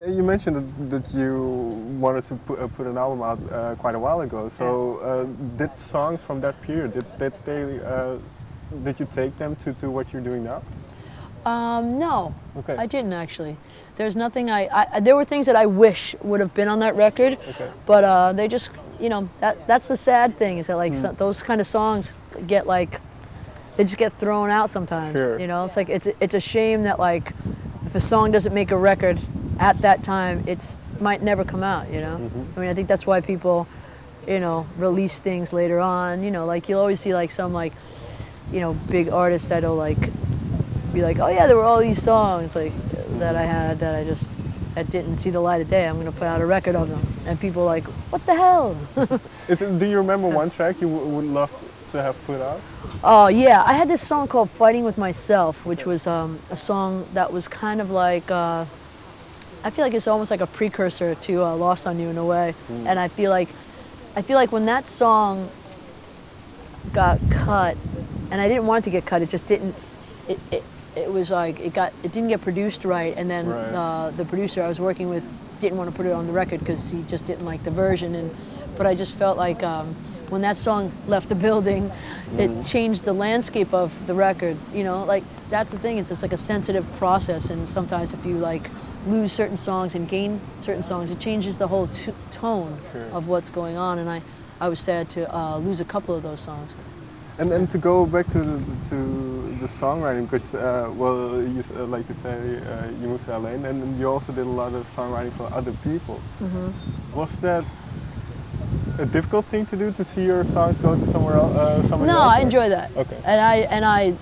You mentioned that you wanted to put an album out quite a while ago. So did songs from that period, did you take them to what you're doing now? No, Okay. I didn't actually. There's nothing there were things that I wish would have been on that record, Okay. but they just, that's the sad thing is that like those kind of songs get like, they just get thrown out sometimes. Sure. It's like it's a shame that like if a song doesn't make a record at that time, it's might never come out. I mean, I think that's why people, release things later on. Like you'll always see like some like, big artists that'll like be like, oh yeah, there were all these songs like that I had that didn't see the light of day. I'm gonna put out a record of them, and people are like, what the hell? Do you remember one track you would love to have put out? Oh yeah, I had this song called "Fighting with Myself," which was a song that was kind of like I feel like it's almost like a precursor to "Lost on You" in a way. And I feel like when that song got cut, and I didn't want it to get cut, it just didn't. It was like it didn't get produced right, and then the producer I was working with didn't want to put it on the record because he just didn't like the version. But I just felt like when that song left the building, it changed the landscape of the record. Like that's the thing. It's like a sensitive process, and sometimes if you like lose certain songs and gain certain songs, it changes the whole tone of what's going on. And I was sad to lose a couple of those songs. And to go back to the songwriting, because like you say, you moved to LA, and you also did a lot of songwriting for other people. Was that a difficult thing to do, to see your songs go to somewhere else? No, I enjoy that. Okay. And I,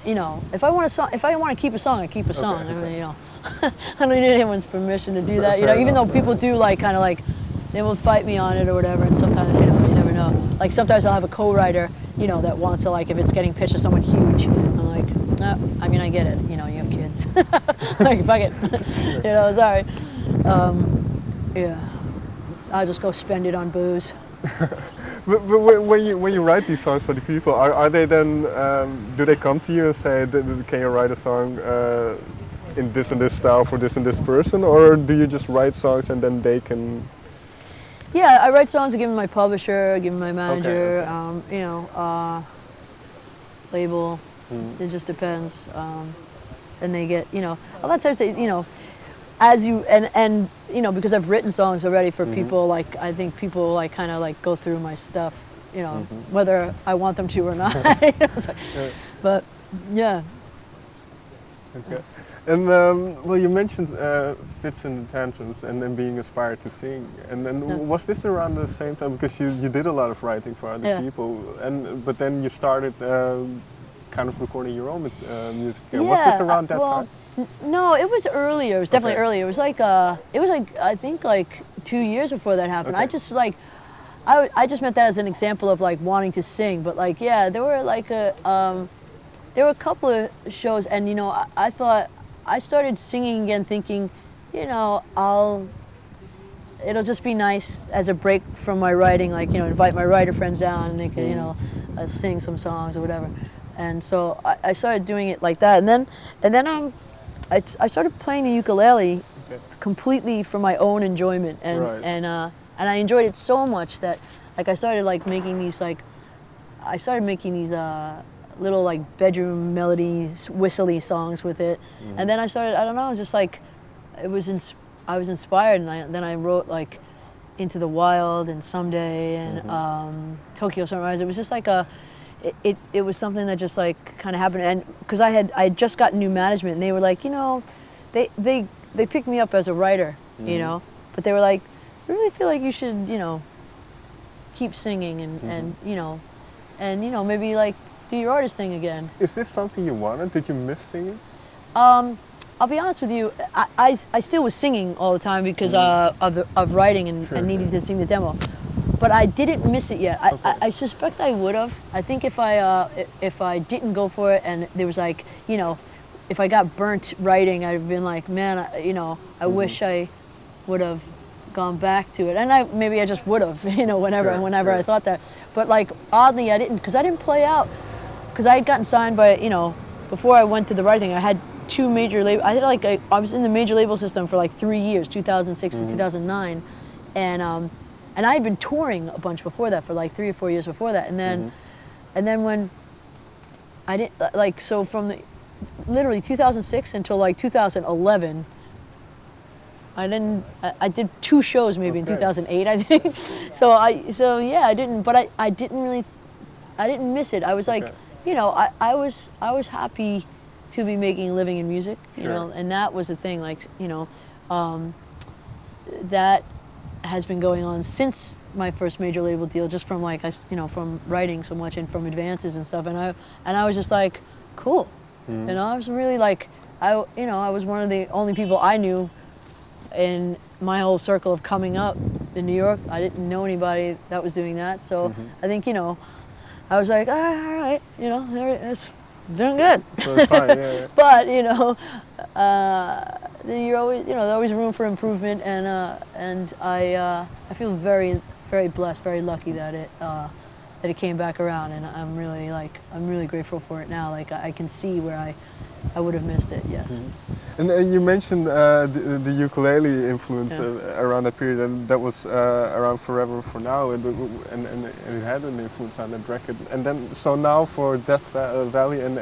if I want to keep a song, I keep a song. Okay. I mean, I don't need anyone's permission to do that. Even though people do like kind of like they will fight me on it or whatever, and sometimes you never know. Like sometimes I'll have a co-writer, that wants to like if it's getting pitched to someone huge, I'm like, no, I mean I get it. You have kids, like fuck it, sorry. Yeah, I'll just go spend it on booze. But when you write these songs for the people, are they then, do they come to you and say, can you write a song in this and this style for this and this person, or do you just write songs and then they can? Yeah, I write songs, I give them my publisher, I give them my manager, label. It just depends. And they get, a lot of times they, as you and because I've written songs already for people, like I think people like kind of like go through my stuff, whether I want them to or not. But yeah. Okay. And well, you mentioned Fits and the Tantrums and then being inspired to sing. And then was this around the same time, because you did a lot of writing for other people, but then you started kind of recording your own music. Was this around that time? No, it was earlier. It was definitely earlier. It was like I think like 2 years before that happened. I just like I just meant that as an example of like wanting to sing. But like there were like there were a couple of shows, and I thought I started singing again, thinking, it'll just be nice as a break from my writing, like invite my writer friends down and they can sing some songs or whatever. And so I started doing it like that, and then I started playing the ukulele completely for my own enjoyment, and I enjoyed it so much that like I started making these little like bedroom melodies, whistly songs with it, and then I started, I don't know, just like I was inspired, and then I wrote like Into the Wild and Someday and Tokyo Sunrise. It was just like it was something that just like kind of happened, and because I had just gotten new management, and they were like, they picked me up as a writer, but they were like, I really feel like you should keep singing and maybe like do your artist thing again. Is this something you wanted? Did you miss singing? I'll be honest with you, I still was singing all the time because of writing and needing to sing the demo. But I didn't miss it yet. I suspect I would have. I think if I didn't go for it and there was like, if I got burnt writing, I'd have been like, man, I wish I would have gone back to it. And maybe I just would have, whenever I thought that. But like oddly I didn't, because I didn't play out, because I had gotten signed by, before I went to the writing, I had 2 major label. I had like I was in the major label system for like 3 years, 2006 to 2009, and I had been touring a bunch before that for like 3 or 4 years before that, and then when I didn't like so from the literally 2006 until like 2011. I did 2 shows maybe in 2008, I think. So yeah, I didn't miss it. I was like, you know, I was happy to be making a living in music, you know, and that was the thing, like, you know, that has been going on since my first major label deal, just from like, you know, from writing so much and from advances and stuff, and I was just like, cool, you know, I was really like, you know, I was one of the only people I knew in my whole circle of coming up in New York. I didn't know anybody that was doing that, so I think, you know, I was like, all right, you know, it's doing good. So it's fine, yeah. But you know, you're always, you know, there's always room for improvement, and I feel very, very blessed, very lucky that it came back around, and I'm really grateful for it now. Like I can see where I would have missed it. Yes. And you mentioned the ukulele influence around that period, and that was around Forever for Now, and it had an influence on that record. And then, so now for Death Valley and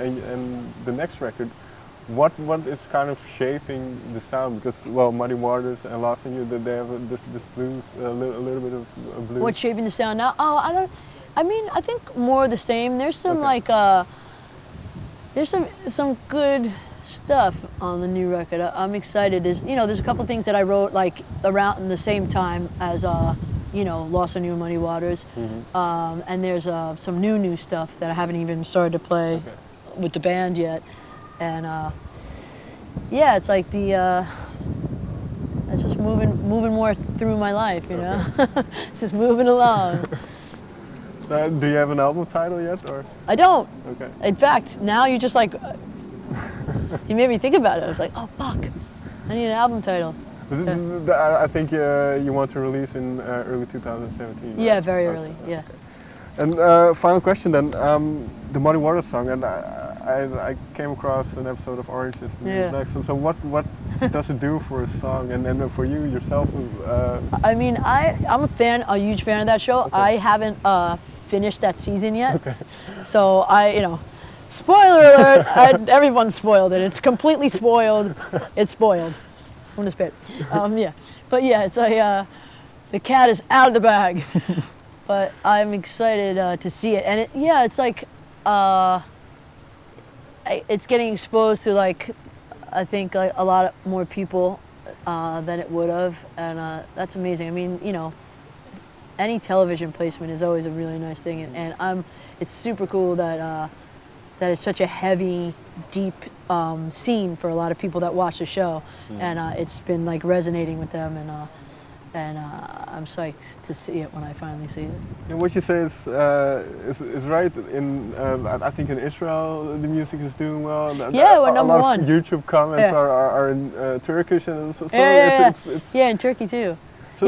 the next record, what is kind of shaping the sound? Because, well, Muddy Waters and Lost in You, they have this blues, a little bit of blues. What's shaping the sound now? Oh, I think more of the same. There's some like there's some good stuff on the new record. I'm excited. There's a couple things that I wrote like around the same time as you know, Lost on You and Muddy Waters, and there's some new stuff that I haven't even started to play with the band yet, and yeah, it's like it's just moving more through my life, you know, just moving along. Do you have an album title yet, or? I don't. Okay. In fact, now you just like, you made me think about it. I was like, oh fuck, I need an album title. I think you want to release in early 2017. Right? Yeah, very early. Yeah. And final question then, the Muddy Waters song, and I came across an episode of Orange is the New Black. So what does it do for a song, and then for you yourself? I mean, I'm a huge fan of that show. Okay. I haven't finished that season yet, so you know, spoiler alert, everyone's spoiled it. It's completely spoiled. It's spoiled. On the spit. Yeah, but yeah, it's the cat is out of the bag. But I'm excited to see it, and it's like it's getting exposed to like I think like a lot more people than it would have, and that's amazing. I mean, you know, any television placement is always a really nice thing, and it's super cool that that it's such a heavy, deep scene for a lot of people that watch the show, and it's been like resonating with them, and I'm psyched to see it when I finally see it. And what you say is right. I think in Israel the music is doing well. Yeah, we're number one. A lot of YouTube comments are in Turkish, and so it's in Turkey too. So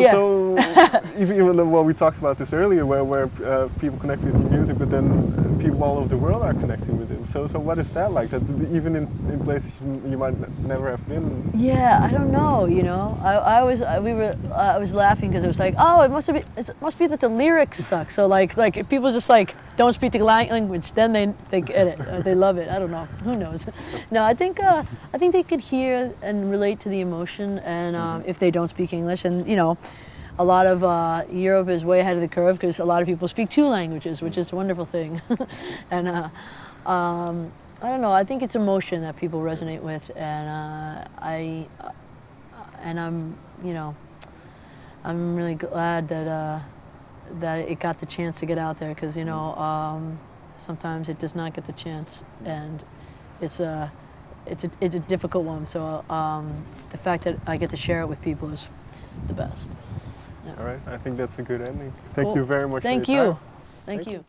even though, well, we talked about this earlier, where people connect with the music, but then people all over the world are connecting with it. So what is that like? That even in places you might never have been. Yeah, I don't know. You know, I was laughing because it was like, oh, it must be that the lyrics suck. So like if people just like don't speak the language, then they get it. They love it. I don't know. Who knows? No, I think they could hear and relate to the emotion, and if they don't speak English, and you know. A lot of Europe is way ahead of the curve because a lot of people speak 2 languages, which is a wonderful thing. And I don't know. I think it's emotion that people resonate with, and I'm you know, I'm really glad that it got the chance to get out there, because you know sometimes it does not get the chance, and it's a difficult one. So the fact that I get to share it with people is the best. Yeah. All right, I think that's a good ending. Thank you very much. Thank for your you. time. Thank you.